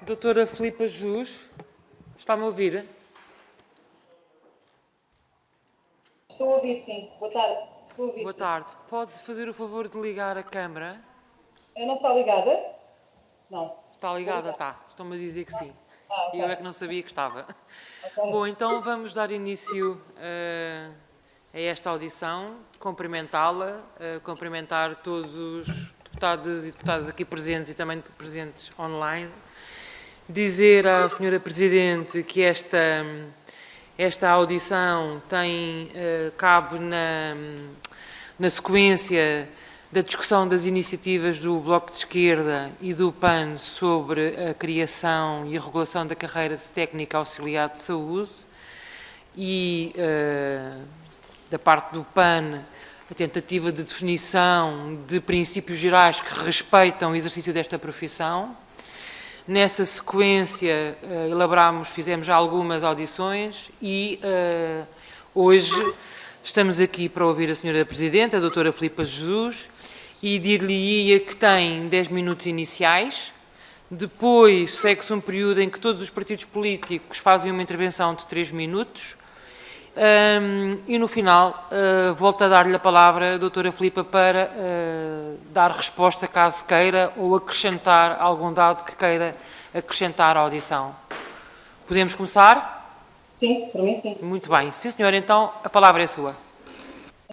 Doutora Filipa Jesus, está-me a ouvir? Estou a ouvir, sim. Boa tarde. Estou a ouvir, Boa sim. tarde. Pode fazer o favor de ligar a câmara? Não está ligada? Não. Está Vou ligada? ligar. Está. Estão-me a dizer que sim. E Ok. eu é que não sabia que estava. Ok. Bom, então vamos dar início a esta audição, cumprimentá-la, cumprimentar todos os deputados e deputadas aqui presentes e também presentes online. Dizer à Senhora Presidente que esta audição cabe na sequência da discussão das iniciativas do Bloco de Esquerda e do PAN sobre a criação e a regulação da carreira de técnico auxiliar de saúde e da parte do PAN a tentativa de definição de princípios gerais que respeitam o exercício desta profissão. Nessa sequência, fizemos algumas audições e hoje estamos aqui para ouvir a Senhora Presidente, a Doutora Filipa Jesus, e dir-lhe-ia que tem 10 minutos iniciais, depois segue-se um período em que todos os partidos políticos fazem uma intervenção de 3 minutos, e no final volto a dar-lhe a palavra, doutora Filipa, para dar resposta caso queira ou acrescentar algum dado que queira acrescentar à audição. Podemos começar? Sim, para mim, sim. Muito bem. Sim, senhora, então a palavra é sua.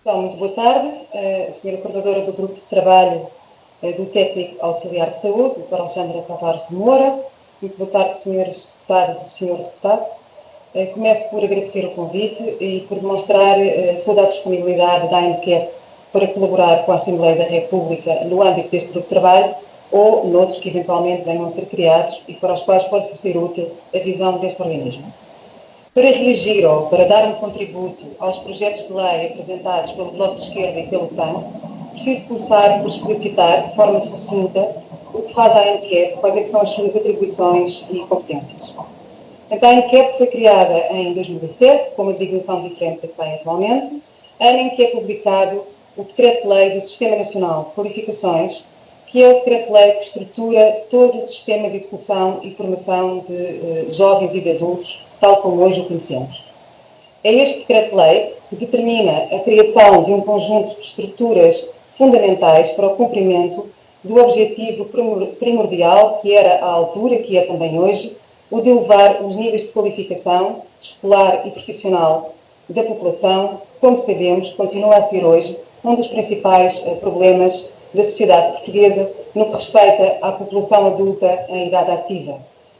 Então, muito boa tarde. Senhora Coordenadora do Grupo de Trabalho do Técnico Auxiliar de Saúde, doutora Alexandra Tavares de Moura. Muito boa tarde, senhores deputados e senhor deputado. Começo por agradecer o convite e por demonstrar toda a disponibilidade da ANCAP para colaborar com a Assembleia da República no âmbito deste grupo de trabalho ou noutros que eventualmente venham a ser criados e para os quais possa ser útil a visão deste organismo. Para reagir ou para dar um contributo aos projetos de lei apresentados pelo Bloco de Esquerda e pelo PAN, preciso começar por explicitar de forma sucinta o que faz a ANCAP, quais é que são as suas atribuições e competências. Então, a ANCAP foi criada em 2007, com uma designação diferente da que tem atualmente, ano em que é publicado o Decreto-Lei do Sistema Nacional de Qualificações, que é o decreto-lei que estrutura todo o sistema de educação e formação de jovens e de adultos, tal como hoje o conhecemos. É este decreto-lei que determina a criação de um conjunto de estruturas fundamentais para o cumprimento do objetivo primordial, que era à altura, que é também hoje, o de elevar os níveis de qualificação escolar e profissional da população, que, como sabemos, continua a ser hoje um dos principais problemas da sociedade portuguesa no que respeita à população adulta em idade ativa.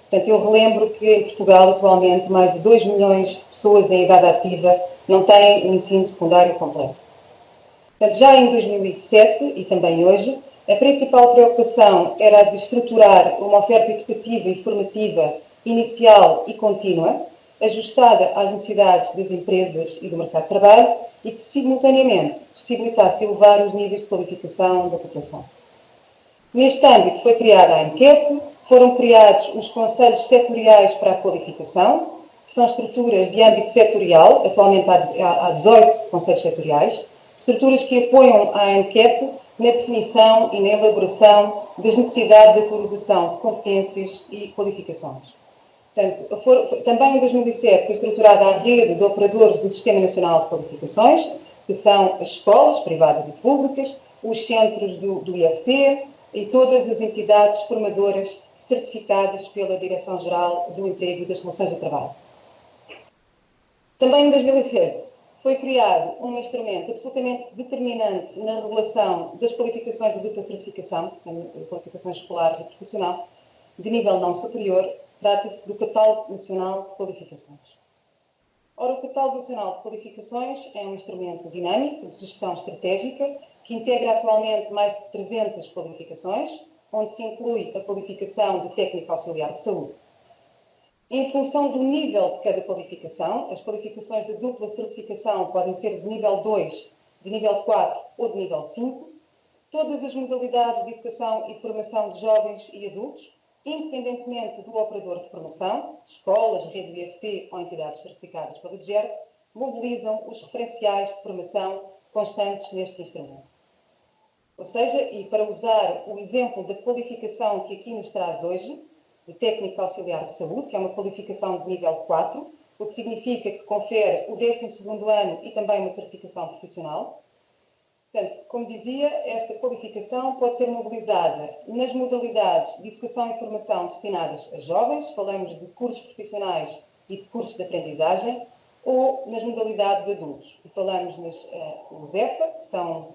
Portanto, eu relembro que em Portugal, atualmente, mais de 2 milhões de pessoas em idade ativa não têm o ensino secundário completo. Portanto, já em 2007 e também hoje, a principal preocupação era a de estruturar uma oferta educativa e formativa inicial e contínua, ajustada às necessidades das empresas e do mercado de trabalho e que, simultaneamente, possibilitasse elevar os níveis de qualificação da população. Neste âmbito foi criada a ANCAP, foram criados os Conselhos Setoriais para a Qualificação, que são estruturas de âmbito setorial, atualmente há 18 Conselhos Setoriais, estruturas que apoiam a ANCAP na definição e na elaboração das necessidades de atualização de competências e qualificações. Portanto, também em 2007 foi estruturada a rede de operadores do Sistema Nacional de Qualificações, que são as escolas privadas e públicas, os centros do IFP e todas as entidades formadoras certificadas pela Direção-Geral do Emprego e das Relações do Trabalho. Também em 2007 foi criado um instrumento absolutamente determinante na regulação das qualificações de dupla certificação, qualificações escolares e profissional, de nível não superior. Trata-se do Catálogo Nacional de Qualificações. Ora, o Catálogo Nacional de Qualificações é um instrumento dinâmico de gestão estratégica que integra atualmente mais de 300 qualificações, onde se inclui a qualificação de técnico auxiliar de saúde. Em função do nível de cada qualificação, as qualificações de dupla certificação podem ser de nível 2, de nível 4 ou de nível 5. Todas as modalidades de educação e formação de jovens e adultos, independentemente do operador de formação, escolas, rede IFP ou entidades certificadas pela DGERD, mobilizam os referenciais de formação constantes neste instrumento. Ou seja, e para usar o exemplo da qualificação que aqui nos traz hoje, de técnico auxiliar de saúde, que é uma qualificação de nível 4, o que significa que confere o 12º ano e também uma certificação profissional. Portanto, como dizia, esta qualificação pode ser mobilizada nas modalidades de educação e formação destinadas a jovens, falamos de cursos profissionais e de cursos de aprendizagem, ou nas modalidades de adultos. E falamos nos EFA, que são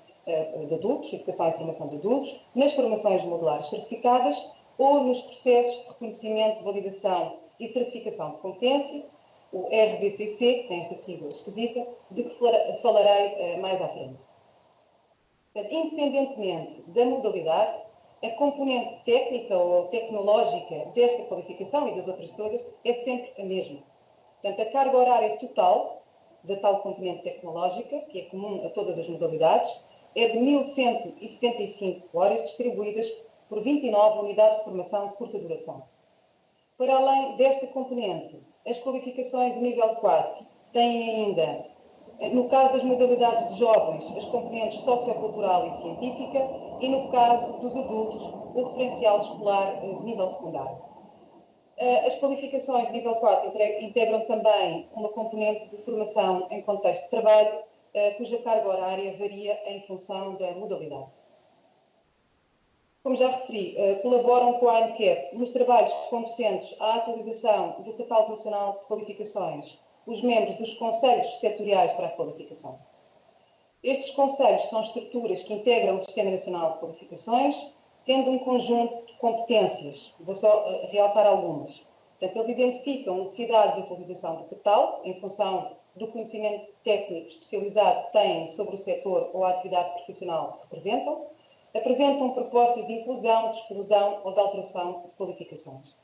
de adultos, Educação e Formação de Adultos, nas formações modulares certificadas ou nos processos de reconhecimento, validação e certificação de competência, o RBCC, que tem esta sigla esquisita, de que falarei mais à frente. Portanto, independentemente da modalidade, a componente técnica ou tecnológica desta qualificação e das outras todas é sempre a mesma. Portanto, a carga horária total da tal componente tecnológica, que é comum a todas as modalidades, é de 1.175 horas distribuídas por 29 unidades de formação de curta duração. Para além desta componente, as qualificações de nível 4 têm ainda, no caso das modalidades de jovens, as componentes sociocultural e científica e, no caso dos adultos, o referencial escolar de nível secundário. As qualificações de nível 4 integram também uma componente de formação em contexto de trabalho, cuja carga horária varia em função da modalidade. Como já referi, colaboram com a ANCAP nos trabalhos conducentes à atualização do Catálogo Nacional de Qualificações os membros dos Conselhos Setoriais para a Qualificação. Estes conselhos são estruturas que integram o Sistema Nacional de Qualificações, tendo um conjunto de competências. Vou só realçar algumas. Portanto, eles identificam a necessidade de atualização do catálogo em função do conhecimento técnico especializado que têm sobre o setor ou a atividade profissional que representam, apresentam propostas de inclusão, de exclusão ou de alteração de qualificações.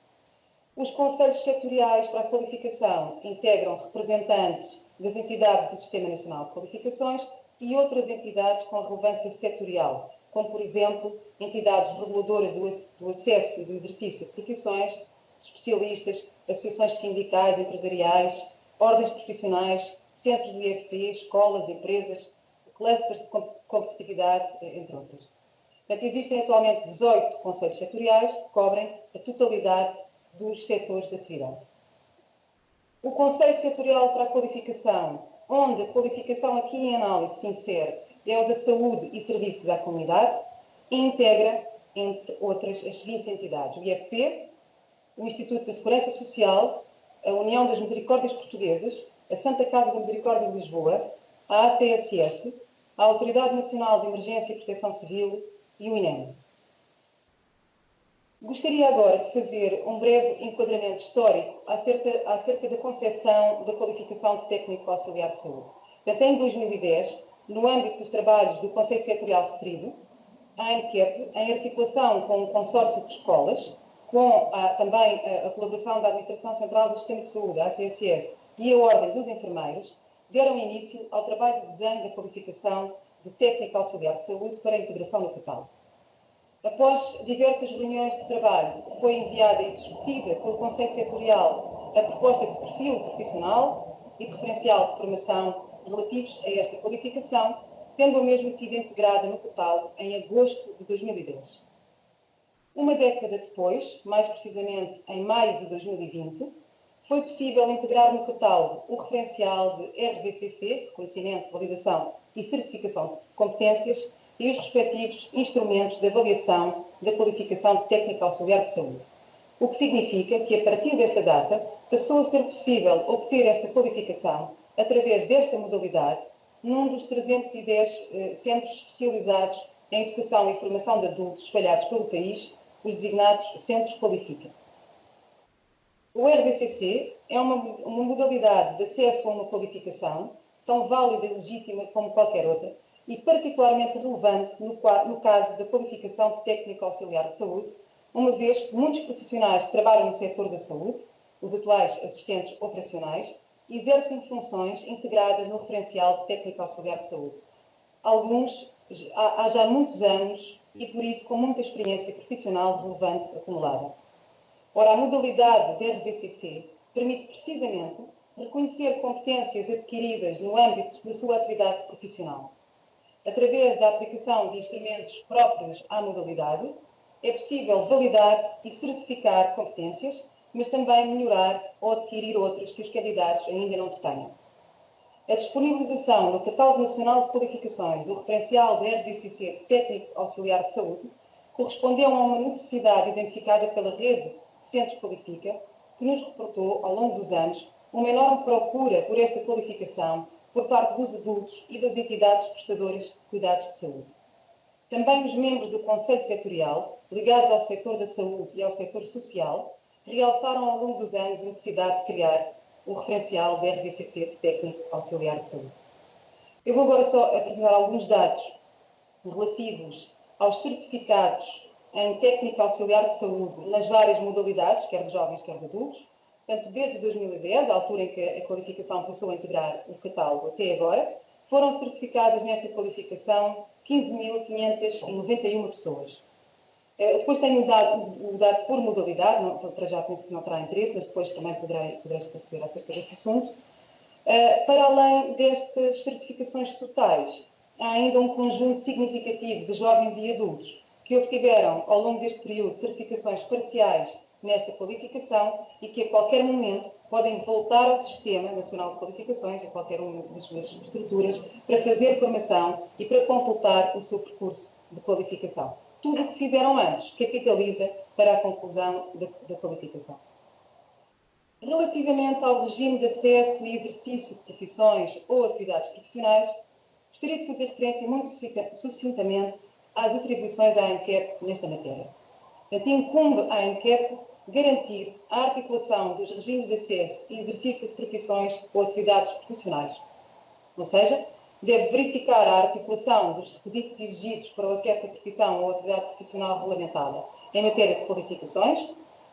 Os conselhos setoriais para a qualificação integram representantes das entidades do Sistema Nacional de Qualificações e outras entidades com relevância setorial, como, por exemplo, entidades reguladoras do acesso e do exercício de profissões, especialistas, associações sindicais, empresariais, ordens profissionais, centros do IFP, escolas, empresas, clusters de competitividade, entre outras. Portanto, existem atualmente 18 conselhos setoriais que cobrem a totalidade dos setores de atividade. O Conselho Setorial para a Qualificação, onde a qualificação aqui em análise se insere, é o da Saúde e Serviços à Comunidade e integra, entre outras, as seguintes entidades: o IFP, o Instituto da Segurança Social, a União das Misericórdias Portuguesas, a Santa Casa da Misericórdia de Lisboa, a ACSS, a Autoridade Nacional de Emergência e Proteção Civil e o INEM. Gostaria agora de fazer um breve enquadramento histórico acerca da concepção da qualificação de técnico auxiliar de saúde. Portanto, em 2010, no âmbito dos trabalhos do Conselho Setorial referido, a ANCAP, em articulação com o consórcio de escolas, com também a colaboração da Administração Central do Sistema de Saúde, a ACSS, e a Ordem dos Enfermeiros, deram início ao trabalho de desenho da qualificação de técnico auxiliar de saúde para a integração no catálogo. Após diversas reuniões de trabalho, foi enviada e discutida pelo Conselho Setorial a proposta de perfil profissional e de referencial de formação relativos a esta qualificação, tendo a mesma sido integrada no catálogo em agosto de 2010. Uma década depois, mais precisamente em maio de 2020, foi possível integrar no catálogo o referencial de RBCC, Reconhecimento, Validação e Certificação de Competências, e os respectivos instrumentos de avaliação da qualificação de técnico auxiliar de saúde. O que significa que, a partir desta data, passou a ser possível obter esta qualificação através desta modalidade num dos 310 centros especializados em educação e formação de adultos espalhados pelo país, os designados Centros Qualifica. O RBCC é uma modalidade de acesso a uma qualificação, tão válida e legítima como qualquer outra, e particularmente relevante no caso da qualificação de técnico auxiliar de saúde, uma vez que muitos profissionais que trabalham no setor da saúde, os atuais assistentes operacionais, exercem funções integradas no referencial de técnico auxiliar de saúde. Alguns há já muitos anos e, por isso, com muita experiência profissional relevante acumulada. Ora, a modalidade de RBCC permite precisamente reconhecer competências adquiridas no âmbito da sua atividade profissional, através da aplicação de instrumentos próprios à modalidade, É possível validar e certificar competências, mas também melhorar ou adquirir outras que os candidatos ainda não tenham. A disponibilização no Catálogo Nacional de Qualificações do referencial da RBCC de Técnico Auxiliar de Saúde correspondeu a uma necessidade identificada pela rede de Centros Qualifica, que nos reportou, ao longo dos anos, uma enorme procura por esta qualificação por parte dos adultos e das entidades prestadoras de cuidados de saúde. Também os membros do Conselho Setorial, ligados ao setor da saúde e ao setor social, realçaram ao longo dos anos a necessidade de criar o referencial da RBCC de Técnico Auxiliar de Saúde. Eu vou agora só apresentar alguns dados relativos aos certificados em Técnico Auxiliar de Saúde nas várias modalidades, quer de jovens, quer de adultos. Portanto, desde 2010, a altura em que a qualificação passou a integrar o catálogo até agora, foram certificadas nesta qualificação 15.591 pessoas. Depois tenho o dado por modalidade, não, para já penso que não terá interesse, mas depois também poderei esclarecer acerca desse assunto. Para além destas certificações totais, há ainda um conjunto significativo de jovens e adultos que obtiveram, ao longo deste período, certificações parciais nesta qualificação e que a qualquer momento podem voltar ao Sistema Nacional de Qualificações, a qualquer uma das suas estruturas, para fazer formação e para completar o seu percurso de qualificação. Tudo o que fizeram antes capitaliza para a conclusão da qualificação. Relativamente ao regime de acesso e exercício de profissões ou atividades profissionais, gostaria de fazer referência muito sucintamente às atribuições da ANCAP nesta matéria. Portanto, incumbe à ANCAP garantir a articulação dos regimes de acesso e exercício de profissões ou atividades profissionais. Ou seja, deve verificar a articulação dos requisitos exigidos para o acesso à profissão ou atividade profissional regulamentada em matéria de qualificações,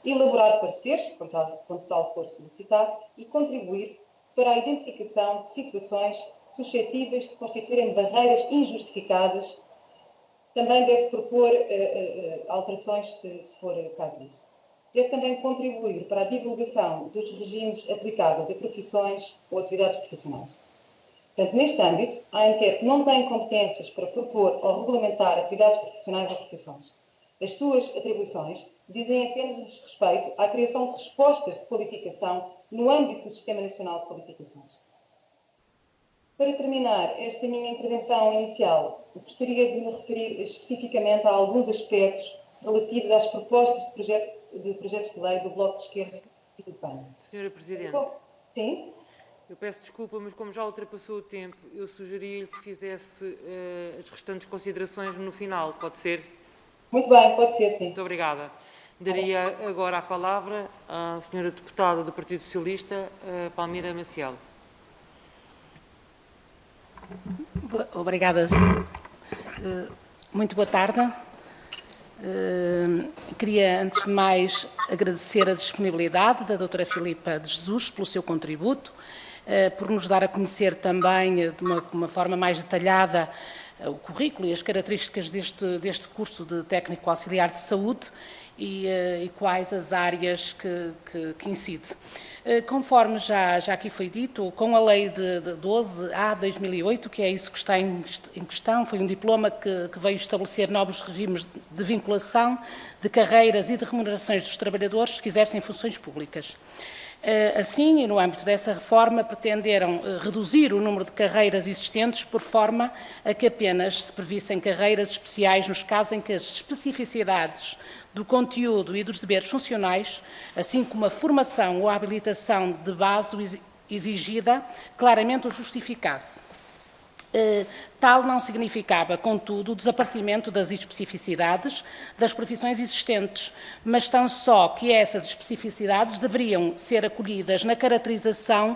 elaborar pareceres, quando tal for solicitado, e contribuir para a identificação de situações suscetíveis de constituírem barreiras injustificadas. Também deve propor alterações, se for o caso disso. Deve também contribuir para a divulgação dos regimes aplicáveis a profissões ou atividades profissionais. Portanto, neste âmbito, a ANCAP não tem competências para propor ou regulamentar atividades profissionais ou profissões. As suas atribuições dizem apenas respeito à criação de respostas de qualificação no âmbito do Sistema Nacional de Qualificações. Para terminar esta minha intervenção inicial, gostaria de me referir especificamente a alguns aspectos relativos às propostas de projetos de lei do Bloco de Esquerda e do PAN. Senhora Presidente. Sim? Eu peço desculpa, mas como já ultrapassou o tempo, eu sugeria-lhe que fizesse as restantes considerações no final, pode ser? Muito bem, pode ser, sim. Muito obrigada. Daria agora a palavra à senhora deputada do Partido Socialista, Palmira Maciel. Obrigada. Muito boa tarde. Queria, antes de mais, agradecer a disponibilidade da doutora Filipa de Jesus pelo seu contributo, por nos dar a conhecer também, de uma forma mais detalhada, o currículo e as características deste curso de técnico auxiliar de saúde e quais as áreas que incide. Conforme já aqui foi dito, com a Lei de 12/2008, que é isso que está em questão, foi um diploma que veio estabelecer novos regimes de vinculação, de carreiras e de remunerações dos trabalhadores que exercem funções públicas. Assim, e no âmbito dessa reforma, pretenderam reduzir o número de carreiras existentes por forma a que apenas se previssem carreiras especiais nos casos em que as especificidades do conteúdo e dos deveres funcionais, assim como a formação ou a habilitação de base exigida, claramente o justificasse. Tal não significava, contudo, o desaparecimento das especificidades das profissões existentes, mas tão só que essas especificidades deveriam ser acolhidas na caracterização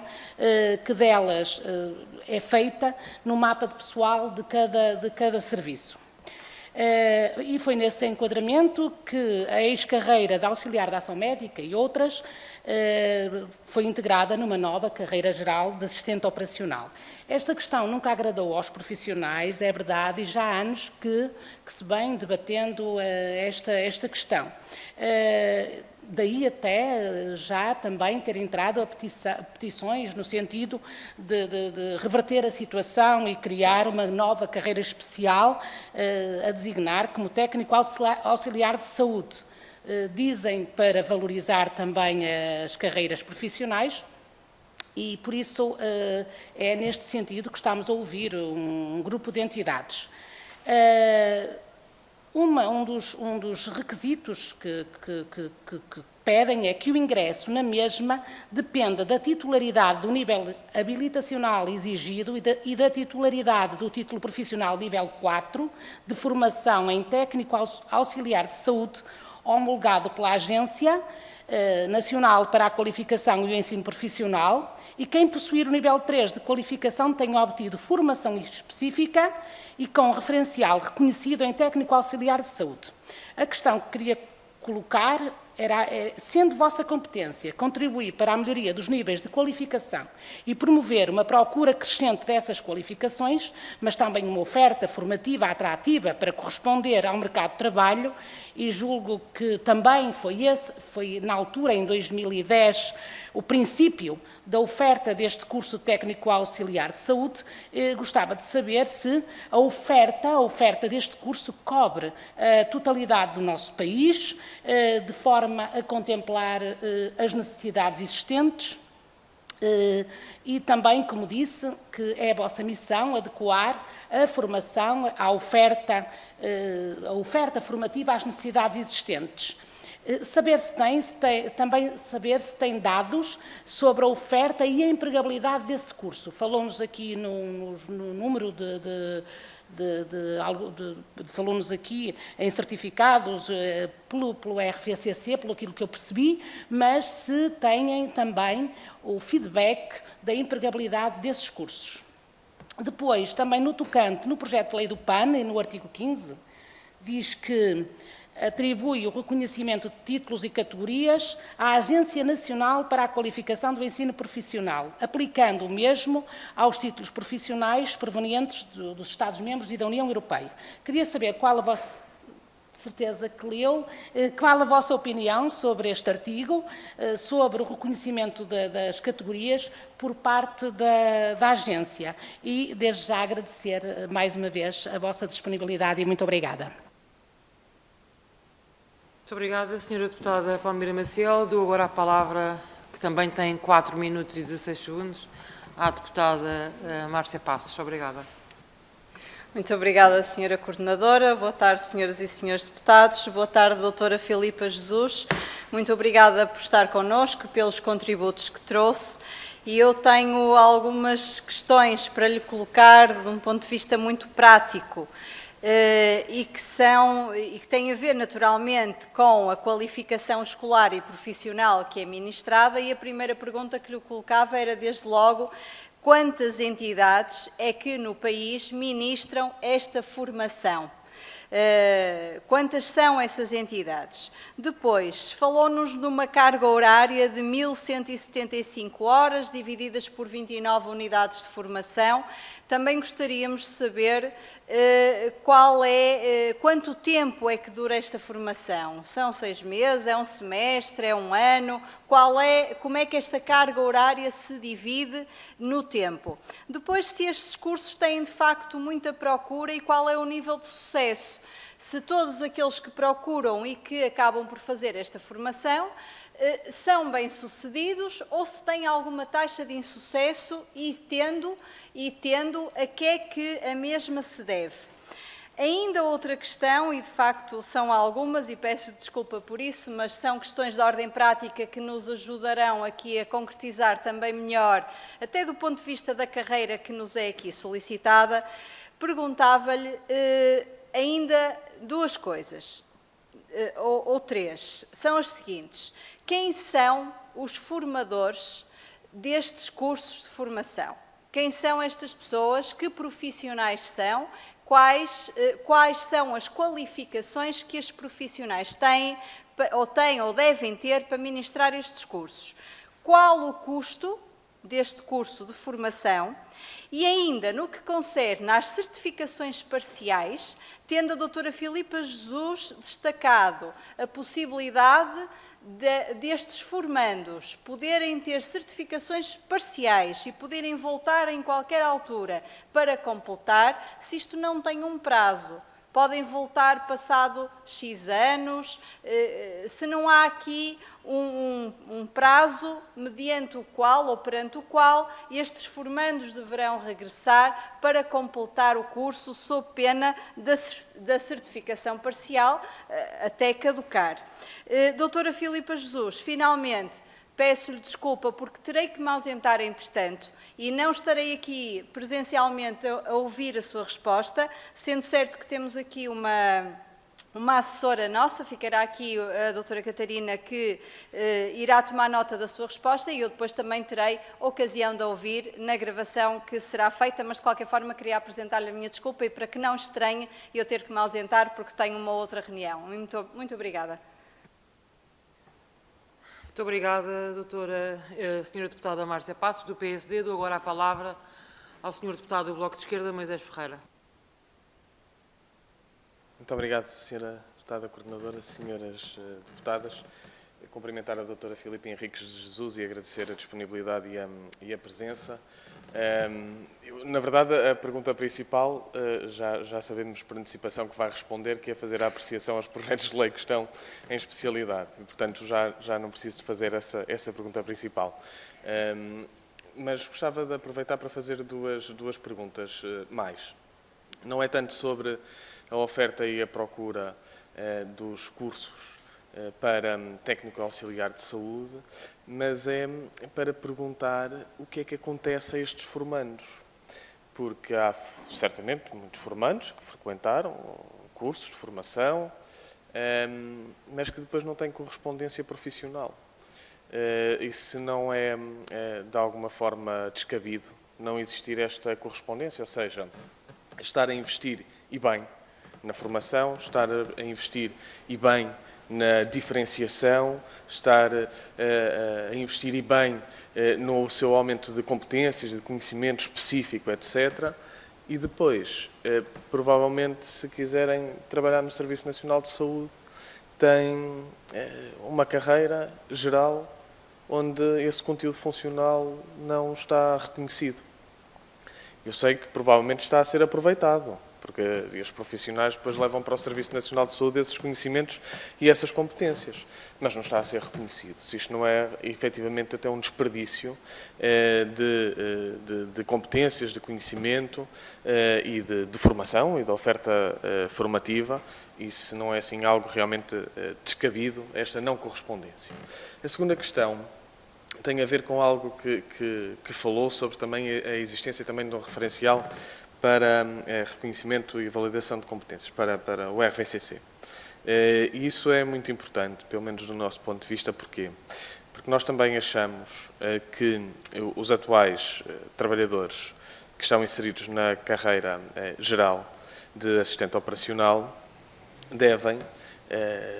que delas é feita no mapa de pessoal de cada serviço. E foi nesse enquadramento que a ex-carreira de auxiliar de ação médica e outras foi integrada numa nova carreira geral de assistente operacional. Esta questão nunca agradou aos profissionais, é verdade, e já há anos que se vem debatendo esta questão. Daí até já também ter entrado a petições no sentido de reverter a situação e criar uma nova carreira especial a designar como técnico auxiliar de saúde. Dizem para valorizar também as carreiras profissionais e, por isso, é neste sentido que estamos a ouvir um grupo de entidades. Um dos requisitos que pedem é que o ingresso na mesma dependa da titularidade do nível habilitacional exigido e da titularidade do título profissional nível 4 de formação em técnico auxiliar de saúde homologado pela Agência Nacional para a Qualificação e o Ensino Profissional e quem possuir o nível 3 de qualificação tenha obtido formação específica e com referencial reconhecido em técnico auxiliar de saúde. A questão que queria colocar era, sendo vossa competência contribuir para a melhoria dos níveis de qualificação e promover uma procura crescente dessas qualificações, mas também uma oferta formativa atrativa para corresponder ao mercado de trabalho, e julgo que também foi na altura, em 2010, o princípio da oferta deste curso técnico auxiliar de saúde. Gostava de saber se a oferta deste curso cobre a totalidade do nosso país, de forma a contemplar as necessidades existentes e também, como disse, que é a vossa missão adequar a formação, a oferta formativa às necessidades existentes. Também saber se tem dados sobre a oferta e a empregabilidade desse curso. Falou-nos aqui no número falou-nos aqui em certificados pelo RFCC, pelo aquilo que eu percebi, mas se têm também o feedback da empregabilidade desses cursos. Depois, também no tocante, no projeto de lei do PAN, e no artigo 15, diz que atribui o reconhecimento de títulos e categorias à Agência Nacional para a Qualificação do Ensino Profissional, aplicando o mesmo aos títulos profissionais provenientes dos Estados-membros e da União Europeia. Queria saber qual a vossa, de certeza que leu, qual a vossa opinião sobre este artigo, sobre o reconhecimento das categorias por parte da agência. E, desde já, agradecer mais uma vez a vossa disponibilidade e muito obrigada. Muito obrigada, Sra. Deputada Palmira Maciel. Dou agora a palavra, que também tem 4 minutos e 16 segundos, à deputada Márcia Passos. Obrigada. Muito obrigada, Sra. Coordenadora. Boa tarde, senhoras e senhores deputados. Boa tarde, doutora Filipa Jesus. Muito obrigada por estar connosco, pelos contributos que trouxe. E eu tenho algumas questões para lhe colocar de um ponto de vista muito prático. E que têm a ver naturalmente com a qualificação escolar e profissional que é ministrada, e a primeira pergunta que lhe colocava era, desde logo, quantas entidades é que no país ministram esta formação? Quantas são essas entidades? Depois, falou-nos de uma carga horária de 1.175 horas, divididas por 29 unidades de formação. Também gostaríamos de saber quanto tempo é que dura esta formação. São 6 meses, é um semestre, é um ano? Como é que esta carga horária se divide no tempo? Depois, se estes cursos têm de facto muita procura e qual é o nível de sucesso? Se todos aqueles que procuram e que acabam por fazer esta formação são bem-sucedidos ou se têm alguma taxa de insucesso e tendo, a que é que a mesma se deve. Ainda outra questão, e de facto são algumas, e peço desculpa por isso, mas são questões de ordem prática que nos ajudarão aqui a concretizar também melhor, até do ponto de vista da carreira que nos é aqui solicitada. Perguntava-lhe ainda 2 coisas, ou 3, são as seguintes. Quem são os formadores destes cursos de formação? Quem são estas pessoas? Que profissionais são? Quais são as qualificações que estes profissionais têm ou devem ter para ministrar estes cursos? Qual o custo deste curso de formação e ainda no que concerne às certificações parciais, tendo a doutora Filipa Jesus destacado a possibilidade destes formandos poderem ter certificações parciais e poderem voltar em qualquer altura para completar, se isto não tem um prazo. Podem voltar passado X anos, se não há aqui um prazo mediante o qual ou perante o qual estes formandos deverão regressar para completar o curso sob pena da certificação parcial até caducar. Doutora Filipa Jesus, finalmente, peço-lhe desculpa porque terei que me ausentar entretanto e não estarei aqui presencialmente a ouvir a sua resposta, sendo certo que temos aqui uma assessora nossa, ficará aqui a doutora Catarina, que irá tomar nota da sua resposta e eu depois também terei ocasião de ouvir na gravação que será feita, mas de qualquer forma queria apresentar-lhe a minha desculpa e para que não estranhe eu ter que me ausentar porque tenho uma outra reunião. Muito obrigada. Muito obrigada, senhora deputada Márcia Passos, do PSD. Dou agora a palavra ao senhor deputado do Bloco de Esquerda, Moisés Ferreira. Muito obrigado, senhora deputada coordenadora, senhoras deputadas. Cumprimentar a doutora Filipa Henriques de Jesus e agradecer a disponibilidade e a presença. Na verdade, a pergunta principal, já sabemos por antecipação que vai responder, que é fazer a apreciação aos projetos de lei que estão em especialidade. E, portanto, já não preciso de fazer essa pergunta principal. Mas gostava de aproveitar para fazer duas perguntas mais. Não é tanto sobre a oferta e a procura dos cursos para técnico auxiliar de saúde, mas é para perguntar o que é que acontece a estes formandos. Porque há, certamente, muitos formandos que frequentaram cursos de formação, mas que depois não têm correspondência profissional. E se não é, de alguma forma, descabido não existir esta correspondência, ou seja, estar a investir, e bem, na formação, estar a investir, e bem, na diferenciação, estar a investir e bem no seu aumento de competências, de conhecimento específico, etc. E depois, provavelmente, se quiserem trabalhar no Serviço Nacional de Saúde, têm uma carreira geral onde esse conteúdo funcional não está reconhecido. Eu sei que provavelmente está a ser aproveitado, porque os profissionais depois levam para o Serviço Nacional de Saúde esses conhecimentos e essas competências, mas não está a ser reconhecido. Se isto não é, efetivamente, até um desperdício de competências, de conhecimento e de formação e de oferta formativa, e se não é assim algo realmente descabido, esta não correspondência. A segunda questão tem a ver com algo que falou sobre também a existência também de um referencial para reconhecimento e validação de competências, para o RVCC. E isso é muito importante, pelo menos do nosso ponto de vista. Porquê? Porque nós também achamos que os atuais trabalhadores que estão inseridos na carreira geral de assistente operacional devem,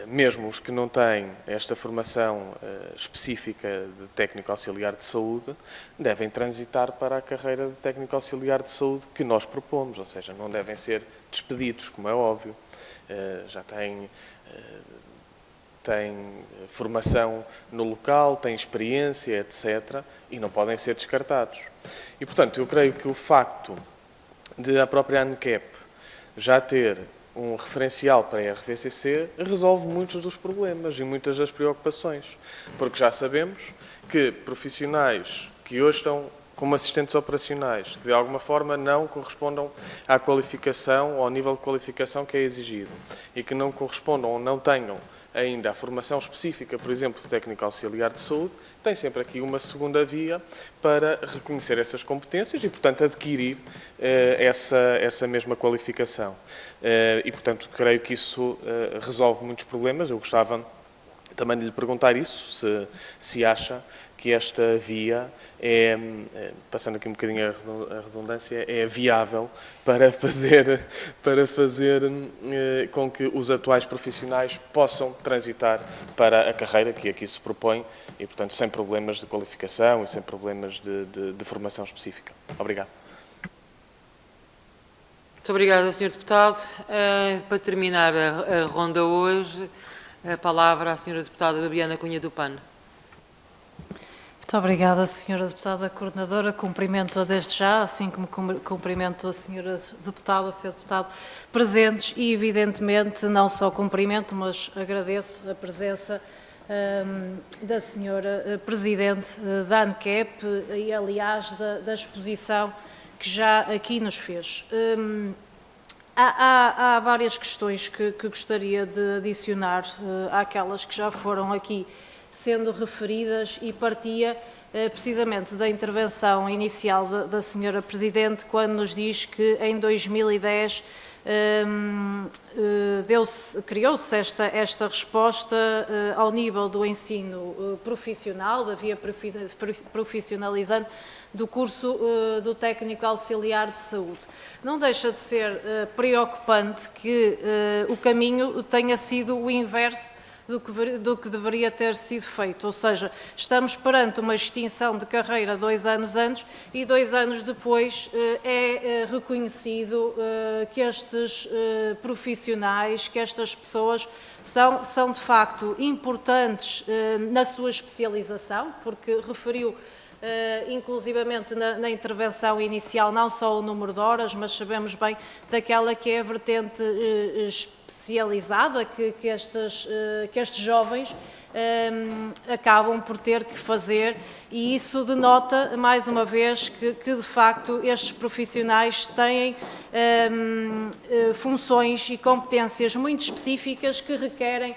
mesmo os que não têm esta formação específica de técnico auxiliar de saúde, devem transitar para a carreira de técnico auxiliar de saúde que nós propomos, ou seja, não devem ser despedidos, como é óbvio. Já têm formação no local, têm experiência, etc., e não podem ser descartados. E, portanto, eu creio que o facto de a própria ANCAP já ter um referencial para a RVCC resolve muitos dos problemas e muitas das preocupações, porque já sabemos que profissionais que hoje estão como assistentes operacionais, que de alguma forma não correspondam à qualificação ou ao nível de qualificação que é exigido e que não correspondam ou não tenham ainda a formação específica, por exemplo, de técnico auxiliar de saúde, tem sempre aqui uma segunda via para reconhecer essas competências e, portanto, adquirir essa mesma qualificação. E, portanto, creio que isso resolve muitos problemas. Eu gostava também lhe perguntar isso, se acha que esta via é, passando aqui um bocadinho a redundância, é viável para fazer com que os atuais profissionais possam transitar para a carreira que aqui se propõe e, portanto, sem problemas de qualificação e sem problemas de formação específica. Obrigado. Muito obrigada, Sr. Deputado. Para terminar a ronda hoje, a palavra à Sra. Deputada Babiana Cunha do PAN. Muito obrigada, Sra. Deputada Coordenadora. Cumprimento-a desde já, assim como cumprimento a Sra. Deputada, o Sr. Deputado presentes e, evidentemente, não só cumprimento, mas agradeço a presença da Sra. Presidente da ANCAP e, aliás, da exposição que já aqui nos fez. Há várias questões que gostaria de adicionar àquelas que já foram aqui sendo referidas e partia precisamente da intervenção inicial da Sra. Presidente, quando nos diz que em 2010 criou-se esta resposta ao nível do ensino profissional, da via profissionalizante do curso do técnico auxiliar de saúde. Não deixa de ser preocupante que o caminho tenha sido o inverso do que deveria ter sido feito, ou seja, estamos perante uma extinção de carreira 2 anos antes e 2 anos depois é reconhecido que estes profissionais, que estas pessoas são de facto importantes na sua especialização, porque referiu inclusivamente na intervenção inicial, não só o número de horas, mas sabemos bem daquela que é a vertente especializada que estes jovens acabam por ter que fazer, e isso denota, mais uma vez, que de facto estes profissionais têm funções e competências muito específicas que requerem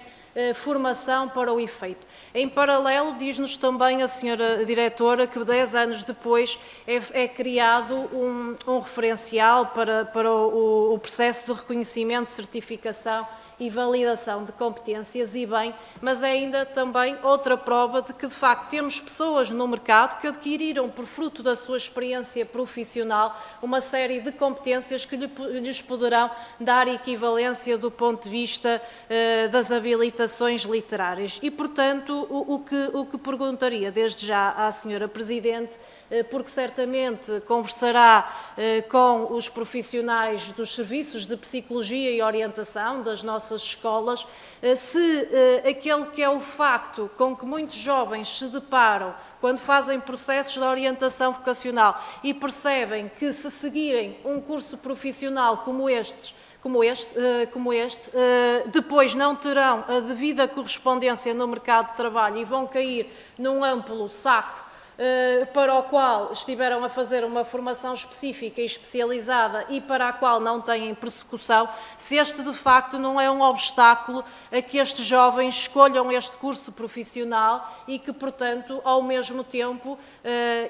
formação para o efeito. Em paralelo, diz-nos também a Sra. Diretora que 10 anos depois é criado um referencial para o processo de reconhecimento, certificação e validação de competências, e bem, mas é ainda também outra prova de que, de facto, temos pessoas no mercado que adquiriram, por fruto da sua experiência profissional, uma série de competências que lhes poderão dar equivalência do ponto de vista das habilitações literárias. E, portanto, o que perguntaria desde já à Sra. Presidente, porque certamente conversará com os profissionais dos serviços de psicologia e orientação das nossas escolas, se aquele que é o facto com que muitos jovens se deparam quando fazem processos de orientação vocacional e percebem que, se seguirem um curso profissional como este, depois não terão a devida correspondência no mercado de trabalho e vão cair num amplo saco para o qual estiveram a fazer uma formação específica e especializada e para a qual não têm persecução, se este de facto não é um obstáculo a que estes jovens escolham este curso profissional e que, portanto, ao mesmo tempo,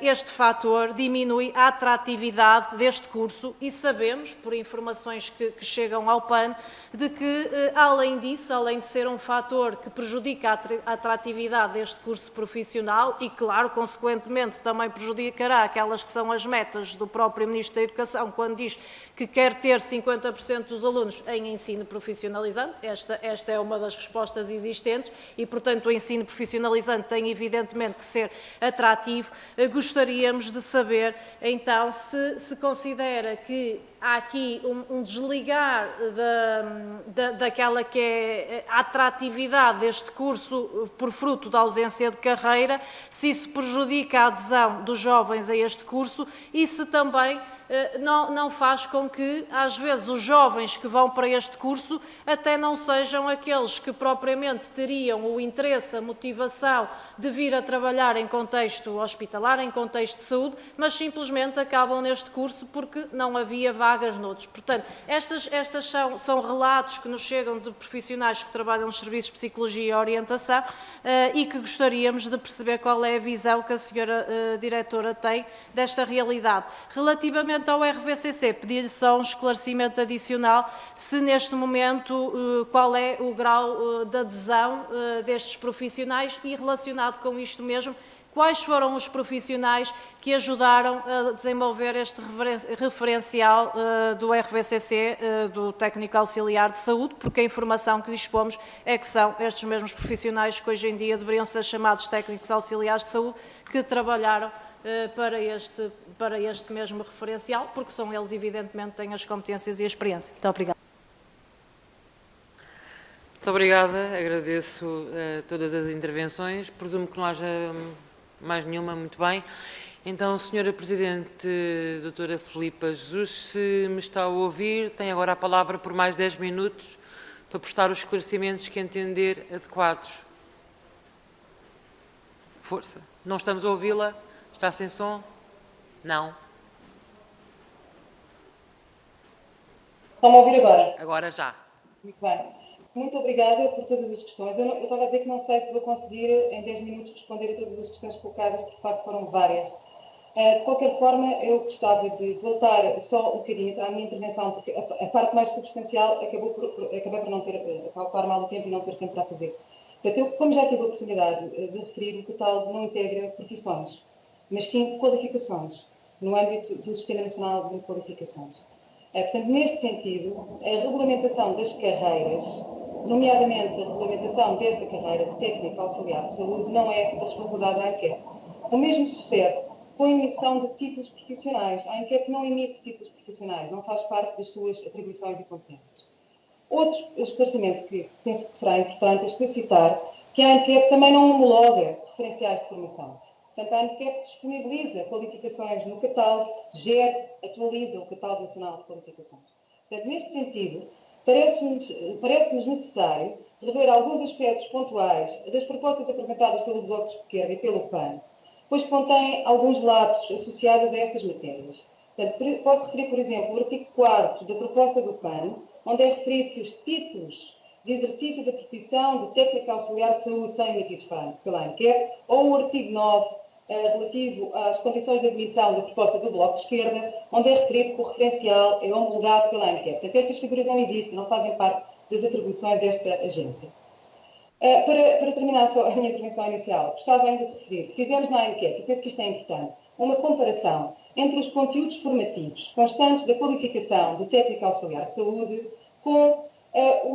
este fator diminui a atratividade deste curso, e sabemos, por informações que chegam ao PAN, de que, além disso, além de ser um fator que prejudica a atratividade deste curso profissional e, claro, consequentemente, também prejudicará aquelas que são as metas do próprio Ministro da Educação, quando diz que quer ter 50% dos alunos em ensino profissionalizante. Esta é uma das respostas existentes e, portanto, o ensino profissionalizante tem evidentemente que ser atrativo. Gostaríamos de saber, então, se considera que há aqui um desligar daquela que é a atratividade deste curso por fruto da ausência de carreira, se isso prejudica a adesão dos jovens a este curso e se também não faz com que, às vezes, os jovens que vão para este curso até não sejam aqueles que propriamente teriam o interesse, a motivação de vir a trabalhar em contexto hospitalar, em contexto de saúde, mas simplesmente acabam neste curso porque não havia vagas noutros. Portanto, estas são relatos que nos chegam de profissionais que trabalham nos serviços de psicologia e orientação e que gostaríamos de perceber qual é a visão que a Sra. Diretora tem desta realidade. Relativamente relativamente ao RVCC, pedir-lhe só um esclarecimento adicional, se neste momento qual é o grau de adesão destes profissionais e relacionado com isto mesmo, quais foram os profissionais que ajudaram a desenvolver este referencial do RVCC, do Técnico Auxiliar de Saúde, porque a informação que dispomos é que são estes mesmos profissionais que hoje em dia deveriam ser chamados Técnicos Auxiliares de Saúde, que trabalharam para este mesmo referencial, porque são eles, evidentemente, que têm as competências e a experiência. Muito obrigada. Muito obrigada, agradeço todas as intervenções. Presumo que não haja mais nenhuma, muito bem. Então, Senhora Presidente, Doutora Filipa Jesus, se me está a ouvir, tem agora a palavra por mais 10 minutos para prestar os esclarecimentos que entender adequados. Força. Não estamos a ouvi-la? Está sem som? Não. Estão a ouvir agora? Agora já. Muito bem. Muito obrigada por todas as questões. Eu estava a dizer que não sei se vou conseguir em 10 minutos responder a todas as questões colocadas, porque de facto foram várias. De qualquer forma, eu gostava de voltar só um bocadinho à minha intervenção, porque a parte mais substancial acabei por não ter, ocupar mal o tempo e não ter tempo para fazer. Portanto, eu, como já tive a oportunidade de referir, o catálogo não integra profissões, mas sim qualificações, no âmbito do Sistema Nacional de Qualificações. Portanto, neste sentido, a regulamentação das carreiras, nomeadamente a regulamentação desta carreira de técnico auxiliar de saúde, não é da responsabilidade da ANQEP. O mesmo sucede com a emissão de títulos profissionais. A ANQEP não emite títulos profissionais, não faz parte das suas atribuições e competências. Outro esclarecimento que penso que será importante é explicitar que a ANQEP também não homologa referenciais de formação. Portanto, a ANQEP disponibiliza qualificações no catálogo, gera, atualiza o catálogo nacional de qualificações. Portanto, neste sentido, parece-nos necessário rever alguns aspectos pontuais das propostas apresentadas pelo Bloco de Esquerda e pelo PAN, pois contêm alguns lapsos associados a estas matérias. Portanto, posso referir, por exemplo, o artigo 4º da proposta do PAN, onde é referido que os títulos de exercício da profissão de técnico auxiliar de saúde são emitidos pela ANQEP, ou o artigo 9, relativo às condições de admissão da proposta do Bloco de Esquerda, onde é referido que o referencial é homologado pela ANQEP. Portanto, estas figuras não existem, não fazem parte das atribuições desta agência. Para terminar só a minha intervenção inicial, gostava ainda de referir que fizemos na ANQEP, e penso que isto é importante, uma comparação entre os conteúdos formativos constantes da qualificação do técnico auxiliar de saúde com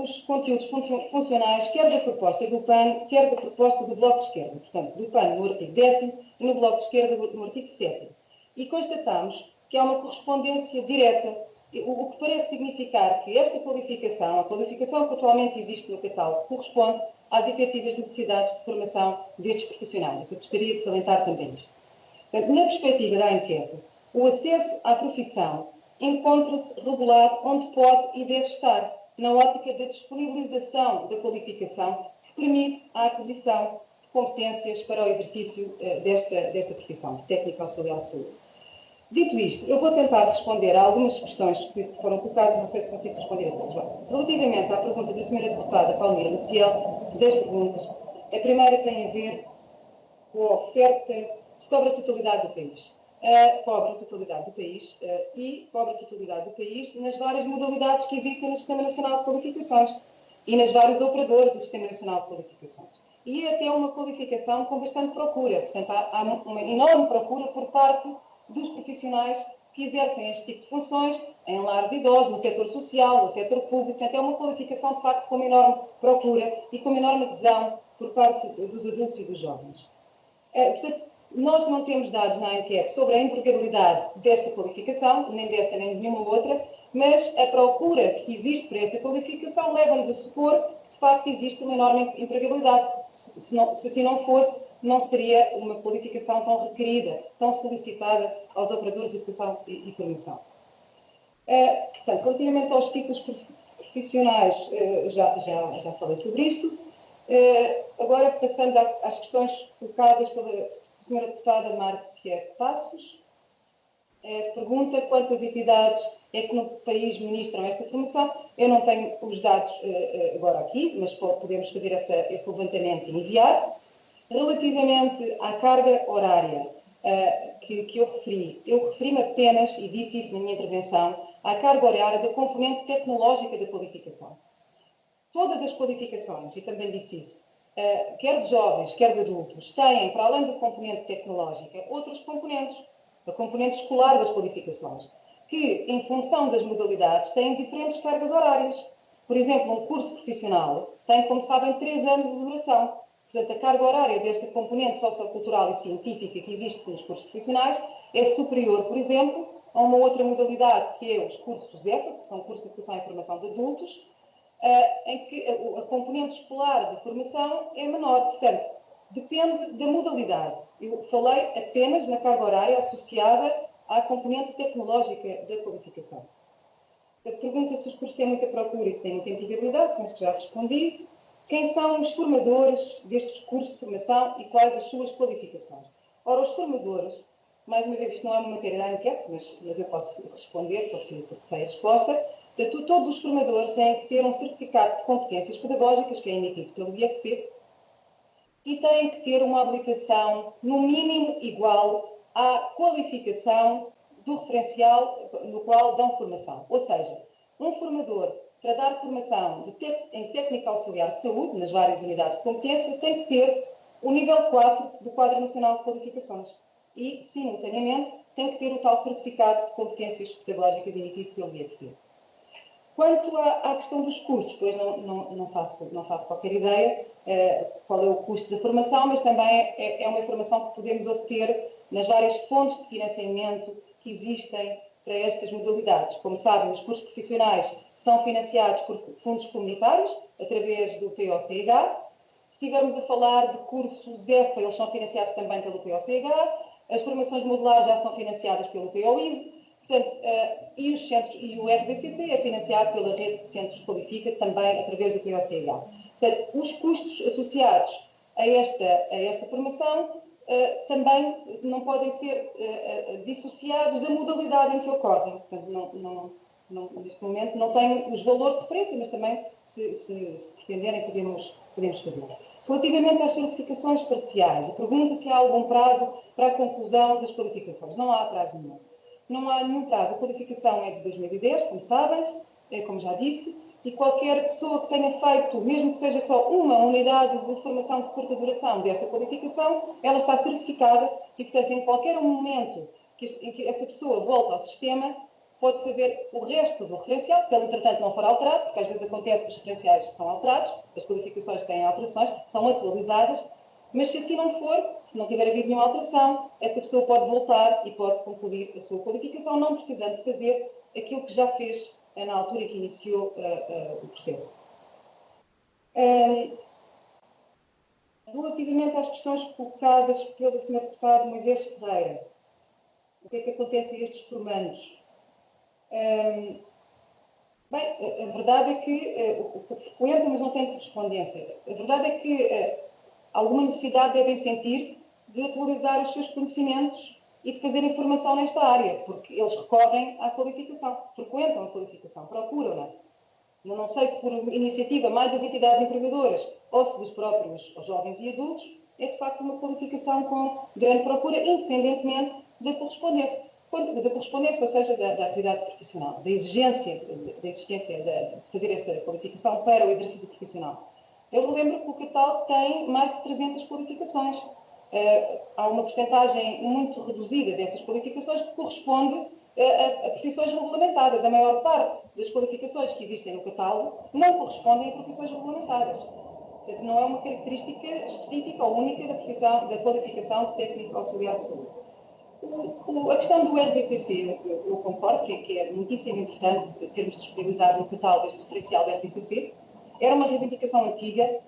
os conteúdos funcionais, quer da proposta do PAN, quer da proposta do Bloco de Esquerda. Portanto, do PAN no artigo 10º e no Bloco de Esquerda no artigo 7º. E constatamos que há uma correspondência direta, o que parece significar que esta qualificação, a qualificação que atualmente existe no catálogo, corresponde às efetivas necessidades de formação destes profissionais. Eu gostaria de salientar também isto. Portanto, na perspectiva da ANQEP, o acesso à profissão encontra-se regulado onde pode e deve estar, na ótica da disponibilização da qualificação que permite a aquisição de competências para o exercício desta profissão, de técnico auxiliar de saúde. Dito isto, eu vou tentar responder a algumas questões que foram colocadas, não sei se consigo responder a todas. Relativamente à pergunta da Sra. Deputada Palmira Maciel, 10 perguntas. A primeira tem a ver com a oferta, se cobra a totalidade do país. Cobra a totalidade do país e cobra a totalidade do país nas várias modalidades que existem no Sistema Nacional de Qualificações e nas várias operadoras do Sistema Nacional de Qualificações. E é até uma qualificação com bastante procura. Portanto, há uma enorme procura por parte dos profissionais que exercem este tipo de funções em lares de idosos, no setor social, no setor público. Portanto, é uma qualificação, de facto, com uma enorme procura e com uma enorme adesão por parte dos adultos e dos jovens. Portanto, nós não temos dados na ANQEP sobre a empregabilidade desta qualificação, nem desta nem de nenhuma outra, mas a procura que existe para esta qualificação leva-nos a supor que, de facto, existe uma enorme empregabilidade. Se assim não fosse, não seria uma qualificação tão requerida, tão solicitada aos operadores de educação e formação. Portanto, relativamente aos títulos profissionais, já falei sobre isto. Agora, passando às questões colocadas pela Sra. Deputada Márcia Passos, pergunta quantas entidades é que no país ministram esta formação. Eu não tenho os dados agora aqui, mas podemos fazer esse levantamento e enviar. Relativamente à carga horária, que eu referi. Eu referi-me apenas, e disse isso na minha intervenção, à carga horária da componente tecnológica da qualificação. Todas as qualificações, e também disse isso, quer de jovens, quer de adultos, têm, para além da componente tecnológica, outros componentes, a componente escolar das qualificações, que, em função das modalidades, têm diferentes cargas horárias. Por exemplo, um curso profissional tem, como sabem, 3 anos de duração. Portanto, a carga horária desta componente sociocultural e científica que existe nos cursos profissionais é superior, por exemplo, a uma outra modalidade, que é os cursos EFA, que são cursos de Educação e Formação de Adultos, em que a componente escolar de formação é menor. Portanto, depende da modalidade. Eu falei apenas na carga horária associada à componente tecnológica da qualificação. A pergunta se os cursos têm muita procura e se têm muita empregabilidade, penso que já respondi. Quem são os formadores destes cursos de formação e quais as suas qualificações? Ora, os formadores, mais uma vez, isto não é uma matéria da enquete, mas eu posso responder porque sei a resposta. Portanto, todos os formadores têm que ter um certificado de competências pedagógicas, que é emitido pelo IFP, e têm que ter uma habilitação, no mínimo, igual à qualificação do referencial no qual dão formação. Ou seja, um formador, para dar formação em técnica auxiliar de saúde, nas várias unidades de competência, tem que ter o nível 4 do Quadro Nacional de Qualificações e, simultaneamente, tem que ter o tal certificado de competências pedagógicas emitido pelo IFP. Quanto à questão dos custos, pois não faço qualquer ideia qual é o custo da formação, mas também é uma informação que podemos obter nas várias fontes de financiamento que existem para estas modalidades. Como sabem, os cursos profissionais são financiados por fundos comunitários, através do POCH. Se estivermos a falar de cursos EFA, eles são financiados também pelo POCH. As formações modulares já são financiadas pelo POISE. Portanto, e o RBCC é financiado pela rede de centros Qualifica, também através do POCH. Portanto, os custos associados a esta formação também não podem ser dissociados da modalidade em que ocorrem. Portanto, neste momento não tenho os valores de referência, mas também, se pretenderem, podemos fazer. Relativamente às certificações parciais, pergunta se há algum prazo para a conclusão das qualificações. Não há prazo nenhum. Não há nenhum prazo. A qualificação é de 2010, como sabem, como já disse, e qualquer pessoa que tenha feito, mesmo que seja só uma unidade de formação de curta duração desta qualificação, ela está certificada e, portanto, em qualquer momento em que essa pessoa volta ao sistema, pode fazer o resto do referencial, se ele, entretanto, não for alterado, porque às vezes acontece que os referenciais são alterados, as qualificações têm alterações, são atualizadas, mas se assim não for, se não tiver havido nenhuma alteração, essa pessoa pode voltar e pode concluir a sua qualificação, não precisando de fazer aquilo que já fez na altura que iniciou o processo. Relativamente às questões colocadas pelo Sr. Deputado Moisés Ferreira, o que é que acontece a estes formandos? Bem, a verdade é que frequentam, mas não têm correspondência. A verdade é que alguma necessidade devem sentir de atualizar os seus conhecimentos e de fazer informação nesta área, porque eles recorrem à qualificação, frequentam a qualificação, procuram-na. Não sei se por iniciativa mais das entidades empregadoras ou se dos próprios jovens e adultos, é de facto uma qualificação com grande procura, independentemente da correspondência. Ou seja, da atividade profissional, da exigência, da existência de fazer esta qualificação para o exercício profissional. Eu relembro que o catálogo tem mais de 300 qualificações. Há uma percentagem muito reduzida destas qualificações que corresponde a profissões regulamentadas. A maior parte das qualificações que existem no catálogo não correspondem a profissões regulamentadas. Portanto, não é uma característica específica ou única da qualificação de técnico auxiliar de saúde. A questão do RBCC, eu concordo que é muitíssimo importante termos disponibilizado no catálogo este referencial do RBCC. Era uma reivindicação antiga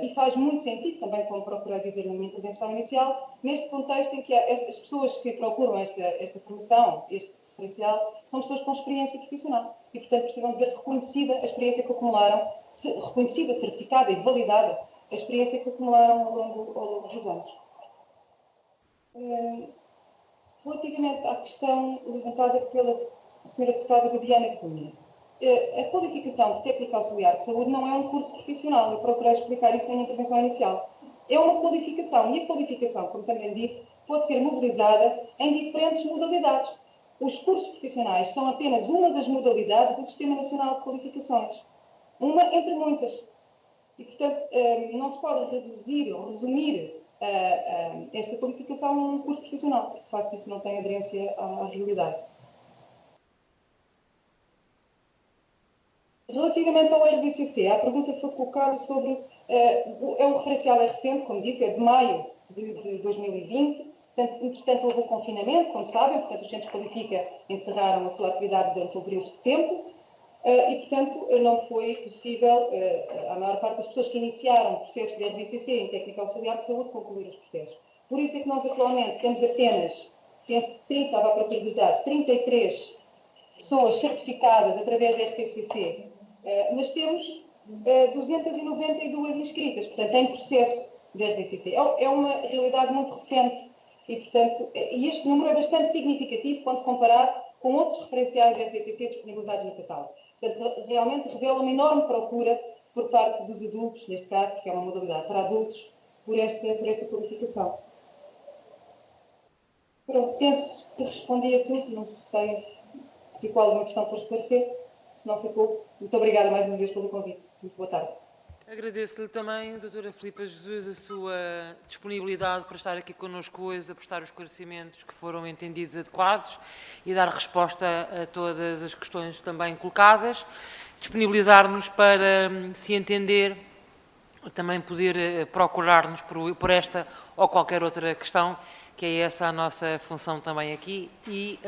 e faz muito sentido, também como procurei dizer na minha intervenção inicial, neste contexto em que as pessoas que procuram esta formação, este referencial, são pessoas com experiência profissional e, portanto, precisam de ver reconhecida a experiência que acumularam, reconhecida, certificada e validada a experiência que acumularam ao longo dos anos. Relativamente à questão levantada pela Sra. Deputada Gabiana Cunha, a qualificação de técnico auxiliar de saúde não é um curso profissional. Eu procurei explicar isso na minha intervenção inicial. é uma qualificação, e a qualificação, como também disse, pode ser mobilizada em diferentes modalidades. Os cursos profissionais são apenas uma das modalidades do Sistema Nacional de Qualificações, uma entre muitas. E, portanto, não se pode reduzir ou resumir esta qualificação a um curso profissional, porque, de facto, isso não tem aderência à realidade. Relativamente ao RBCC, a pergunta foi colocada sobre... o referencial é recente, como disse, é de maio de 2020. Portanto, entretanto, houve o confinamento, como sabem, portanto, os centros Qualifica encerraram a sua atividade durante um período de tempo e, portanto, não foi possível à maior parte das pessoas que iniciaram processos de RBCC em técnica auxiliar de saúde concluir os processos. Por isso é que nós atualmente temos apenas, estava à procura dos dados, 33 pessoas certificadas através da RBCC, mas temos 292 inscritas, portanto, em processo de RBCC. É uma realidade muito recente. E, portanto, este número é bastante significativo quando comparado com outros referenciais de RBCC disponibilizados no catálogo. Portanto, realmente revela uma enorme procura por parte dos adultos, neste caso, porque é uma modalidade para adultos, por esta qualificação. Pronto, penso que respondi a tudo, não sei se ficou alguma questão por esclarecer, se não ficou, muito obrigada mais uma vez pelo convite. Muito boa tarde. Agradeço-lhe também, doutora Filipa Jesus, a sua disponibilidade para estar aqui connosco hoje, a prestar os esclarecimentos que foram entendidos adequados e dar resposta a todas as questões também colocadas. Disponibilizar-nos para, se entender, também poder procurar-nos por esta ou qualquer outra questão, que é essa a nossa função também aqui, e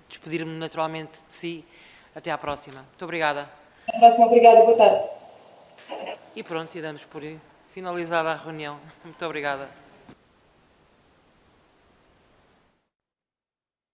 despedir-me naturalmente de si. Até à próxima. Muito obrigada. Até à próxima, obrigada, boa tarde. E pronto, e damos por finalizada a reunião. Muito obrigada.